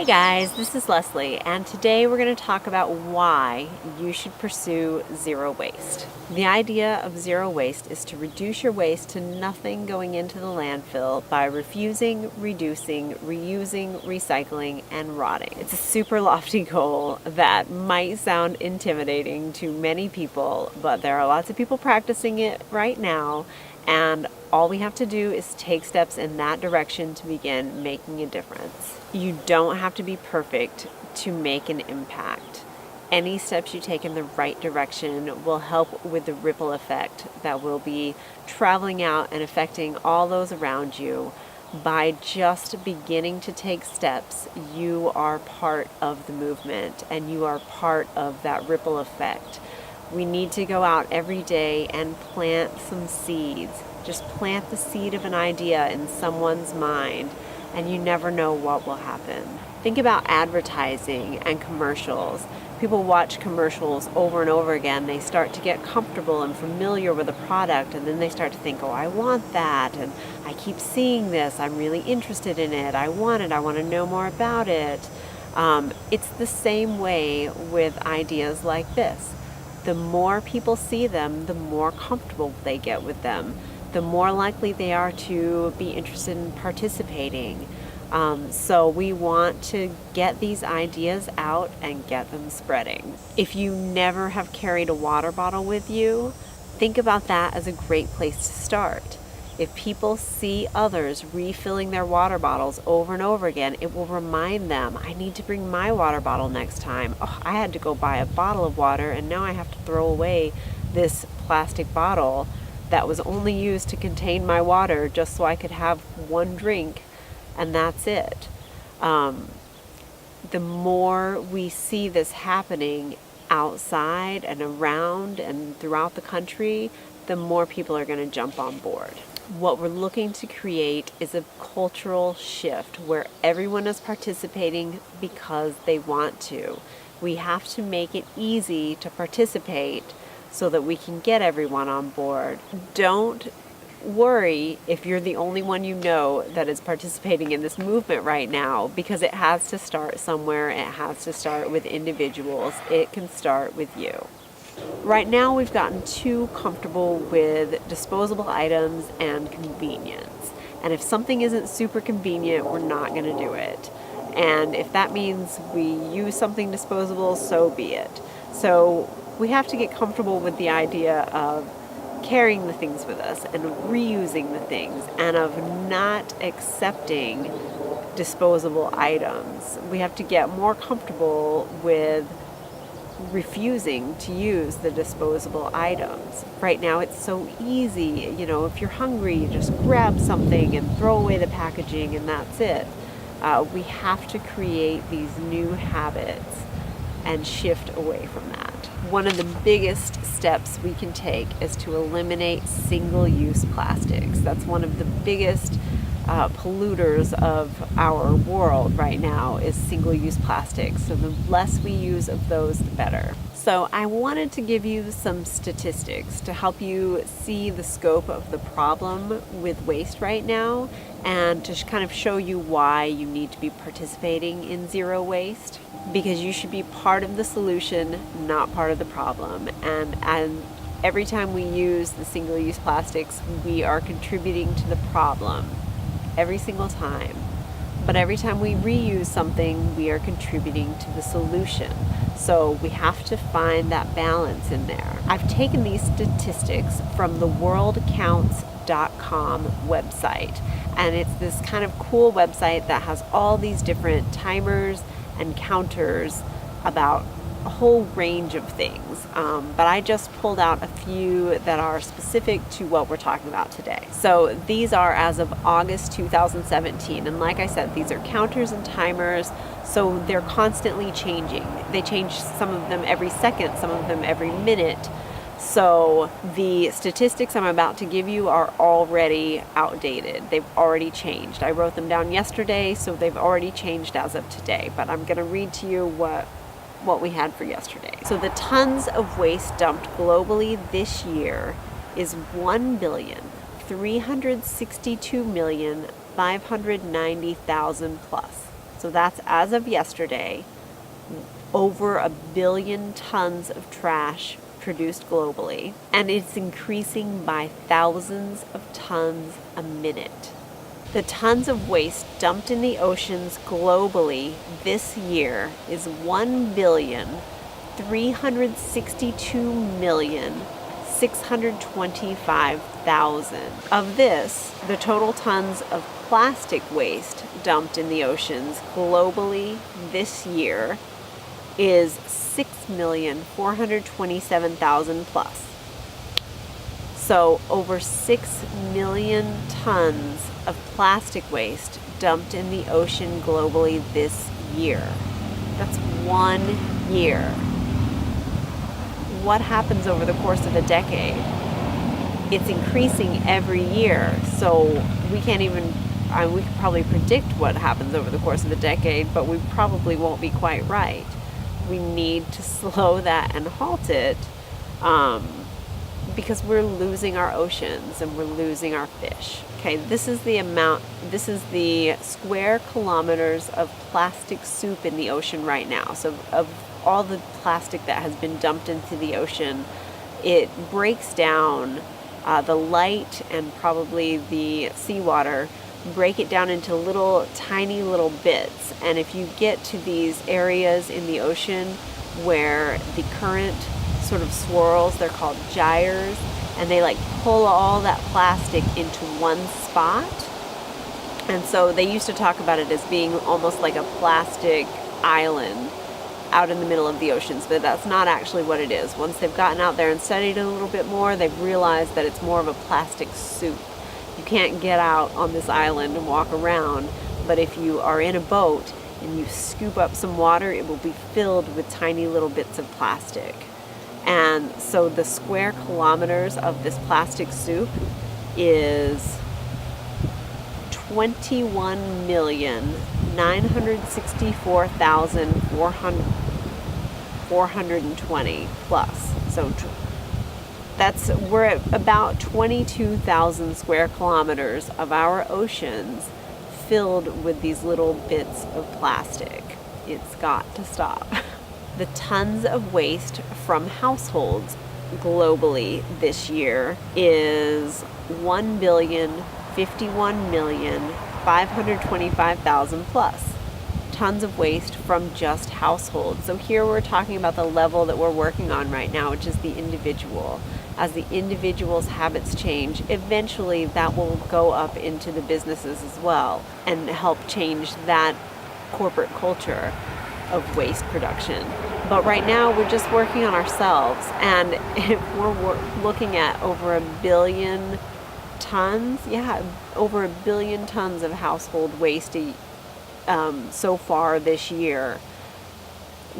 Hey guys, this is Leslie, and today we're going to talk about why you should pursue zero waste. The idea of zero waste is to reduce your waste to nothing going into the landfill by refusing, reducing, reusing, recycling, and rotting. It's a super lofty goal that might sound intimidating to many people, but there are lots of people practicing it right now, and all we have to do is take steps in that direction to begin making a difference. You don't have to be perfect to make an impact. Any steps you take in the right direction will help with the ripple effect that will be traveling out and affecting all those around you. By just beginning to take steps, you are part of the movement and you are part of that ripple effect. We need to go out every day and plant some seeds. Just plant the seed of an idea in someone's mind, and you never know what will happen. Think about advertising and commercials. People watch commercials over and over again. They start to get comfortable and familiar with a product, and then they start to think, oh, I want that, and I keep seeing this. I'm really interested in it. I want it. I want to know more about it. It's the same way with ideas like this. The more people see them, the more comfortable they get with them, the more likely they are to be interested in participating. So we want to get these ideas out and get them spreading. If you never have carried a water bottle with you, think about that as a great place to start. If people see others refilling their water bottles over and over again, it will remind them, I need to bring my water bottle next time. Oh, I had to go buy a bottle of water and now I have to throw away this plastic bottle that was only used to contain my water just so I could have one drink, and that's it. The more we see this happening outside and around and throughout the country, the more people are going to jump on board. What we're looking to create is a cultural shift where everyone is participating because they want to. We have to make it easy to participate so that we can get everyone on board. Don't worry if you're the only one you know that is participating in this movement right now, because it has to start somewhere. It has to start with individuals. It can start with you. Right now we've gotten too comfortable with disposable items and convenience. And if something isn't super convenient, we're not going to do it. And if that means we use something disposable, so be it. So we have to get comfortable with the idea of carrying the things with us and reusing the things and of not accepting disposable items. We have to get more comfortable with refusing to use the disposable items. Right now it's so easy, if you're hungry, you just grab something and throw away the packaging and that's it. We have to create these new habits and shift away from that. One of the biggest steps we can take is to eliminate single-use plastics. That's one of the biggest polluters of our world right now is single-use plastics. So the less we use of those, the better. So I wanted to give you some statistics to help you see the scope of the problem with waste right now and to kind of show you why you need to be participating in zero waste, because you should be part of the solution, not part of the problem. And every time we use the single-use plastics, we are contributing to the problem every single time. But every time we reuse something, we are contributing to the solution. So we have to find that balance in there. I've taken these statistics from the worldcounts.com website. And it's this kind of cool website that has all these different timers and counters about a whole range of things. But I just pulled out a few that are specific to what we're talking about today. So these are as of August 2017. And like I said, these are counters and timers, so they're constantly changing. They change some of them every second, some of them every minute. So the statistics I'm about to give you are already outdated. They've already changed. I wrote them down yesterday, so they've already changed as of today. But I'm going to read to you what we had for yesterday. So the tons of waste dumped globally this year is 1,362,590,000 plus. So that's as of yesterday, over 1 billion tons of trash produced globally, and it's increasing by thousands of tons a minute. The tons of waste dumped in the oceans globally this year is 1,362,625,000. Of this, the total tons of plastic waste dumped in the oceans globally this year is 6,427,000 plus. So over 6 million tons of plastic waste dumped in the ocean globally this year. That's 1 year. What happens over the course of a decade? It's increasing every year, so we can't even, we could probably predict what happens over the course of a decade, but we probably won't be quite right. We need to slow that and halt it, because we're losing our oceans and we're losing our fish. Okay, this is the square kilometers of plastic soup in the ocean right now. So of all the plastic that has been dumped into the ocean, it breaks down, the light and probably the seawater break it down into tiny little bits. And if you get to these areas in the ocean where the current sort of swirls, they're called gyres, and they like pull all that plastic into one spot. And so they used to talk about it as being almost like a plastic island out in the middle of the oceans, but that's not actually what it is. Once they've gotten out there and studied it a little bit more, they've realized that it's more of a plastic soup. You can't get out on this island and walk around, but if you are in a boat and you scoop up some water, it will be filled with tiny little bits of plastic. And so the square kilometers of this plastic soup is 21,964,420 plus. So we're at about 22,000 square kilometers of our oceans filled with these little bits of plastic. It's got to stop. The tons of waste from households globally this year is 1,051,525,000 plus. Tons of waste from just households. So here we're talking about the level that we're working on right now, which is the individual. As the individual's habits change, eventually that will go up into the businesses as well and help change that corporate culture of waste production. But right now we're just working on ourselves, and if we're looking at over 1 billion tons, over 1 billion tons of household waste so far this year.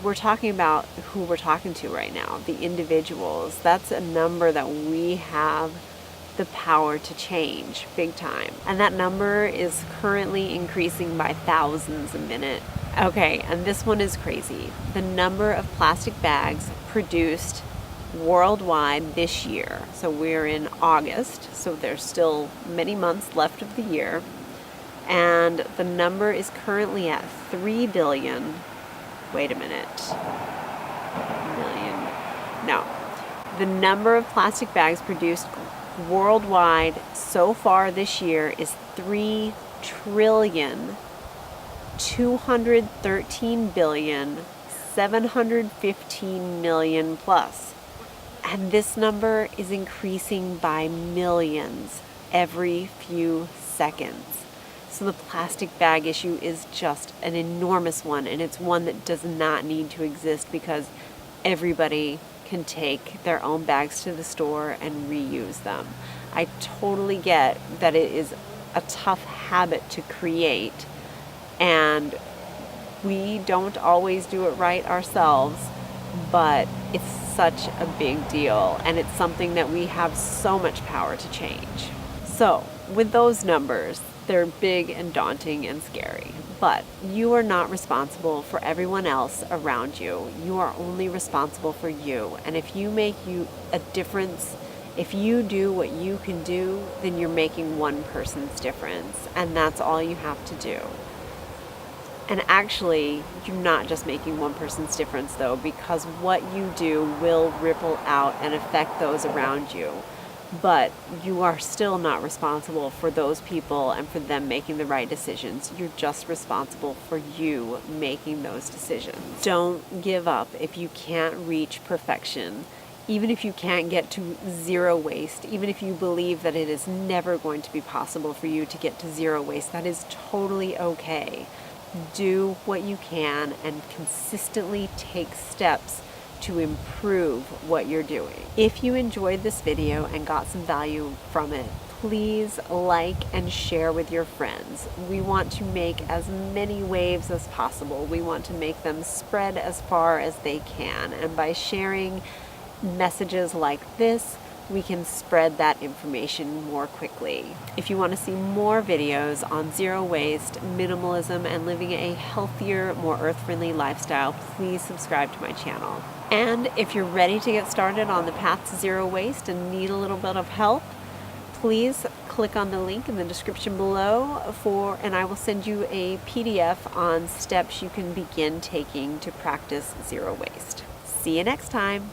We're talking about who we're talking to right now, the individuals. That's a number that we have the power to change big time. And that number is currently increasing by thousands a minute. Okay, and this one is crazy. The number of plastic bags produced worldwide this year. So we're in August, so there's still many months left of the year. And the number is currently at 3 billion. Wait a minute. Million. No. The number of plastic bags produced worldwide so far this year is 3,213,715,000,000 plus. And this number is increasing by millions every few seconds. So the plastic bag issue is just an enormous one, and it's one that does not need to exist because everybody can take their own bags to the store and reuse them. I totally get that it is a tough habit to create, and we don't always do it right ourselves, but it's such a big deal, and it's something that we have so much power to change. So with those numbers, they're big and daunting and scary, but you are not responsible for everyone else around you. You are only responsible for you. And if you make a difference, if you do what you can do, then you're making one person's difference. And that's all you have to do. And actually, you're not just making one person's difference though, because what you do will ripple out and affect those around you. But you are still not responsible for those people and for them making the right decisions. You're just responsible for you making those decisions. Don't give up if you can't reach perfection. Even if you can't get to zero waste, even if you believe that it is never going to be possible for you to get to zero waste, that is totally okay. Do what you can and consistently take steps to improve what you're doing. If you enjoyed this video and got some value from it, please like and share with your friends. We want to make as many waves as possible. We want to make them spread as far as they can. And by sharing messages like this, we can spread that information more quickly. If you want to see more videos on zero waste, minimalism, and living a healthier, more earth-friendly lifestyle, please subscribe to my channel. And if you're ready to get started on the path to zero waste and need a little bit of help, please click on the link in the description below and I will send you a PDF on steps you can begin taking to practice zero waste. See you next time.